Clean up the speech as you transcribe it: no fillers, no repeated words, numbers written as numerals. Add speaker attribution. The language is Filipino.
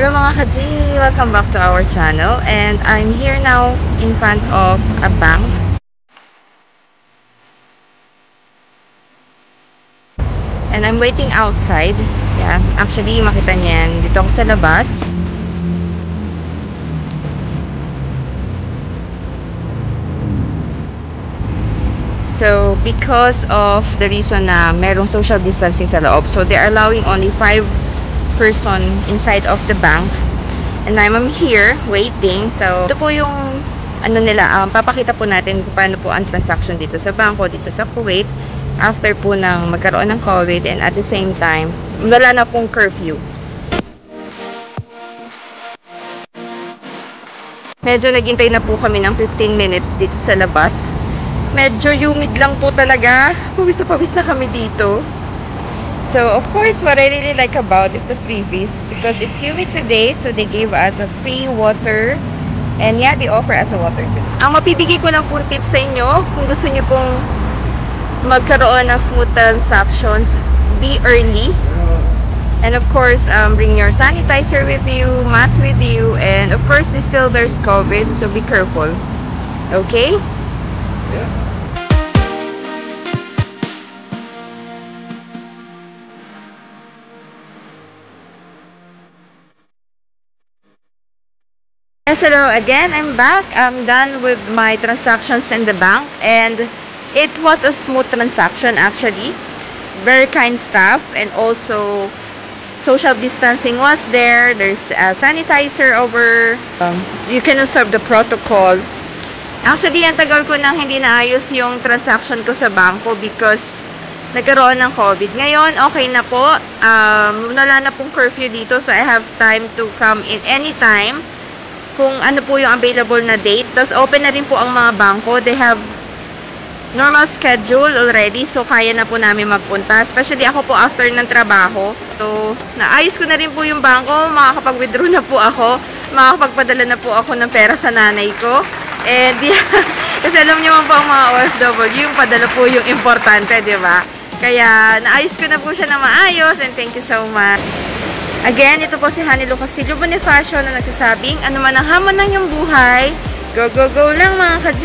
Speaker 1: Hello mga ka-G! Welcome back to our channel, and I'm here now in front of a bank. And I'm waiting outside. Yeah, actually makita niyan dito ako sa labas. So, because of the reason na merong social distancing sa loob, so they're allowing only 5 person inside of the bank, and I'm here waiting. So ito po yung ano nila, papakita po natin kung paano po ang transaction dito sa bangko dito sa Kuwait after po ng magkaroon ng COVID, and at the same time wala na pong curfew. Medyo naghintay na po kami ng 15 minutes dito sa labas. Medyo humid lang po talaga, pawis na pawis na kami dito. So, of course, what I really like about is the freebies, because it's humid today, so they gave us a free water, and yeah, they offer us a water too. Ang mapibigay ko lang po tips sa inyo, kung gusto nyo pong magkaroon ng smooth transactions, be early. And of course, bring your sanitizer with you, mask with you, and of course, there's COVID, so be careful. Okay? Yeah. Yes, hello again. I'm back. I'm done with my transactions in the bank, and it was a smooth transaction actually. Very kind staff, and also social distancing was there. There's a sanitizer over. You can observe the protocol. Actually, ang tagal ko nang hindi naayos yung transaction ko sa bangko because nagkaroon ng COVID. Ngayon, okay na po. Wala na pong curfew dito, so I have time to come in anytime kung ano po yung available na date. Tapos open na rin po ang mga bangko. They have normal schedule already, so kaya na po namin magpunta. Especially ako po after ng trabaho. So, naayos ko na rin po yung bangko. Makakapag-withdraw na po ako. Makakapagpadala na po ako ng pera sa nanay ko. And yeah, kasi alam niyo man po ang mga OFW, yung padala po yung importante, di ba? Kaya naayos ko na po siya na maayos, and thank you so much. Again, ito po si Honey Lucasilio Bonifacio na nagsasabing, ano man ang hamon ng iyong buhay, go, go, go lang mga ka-G!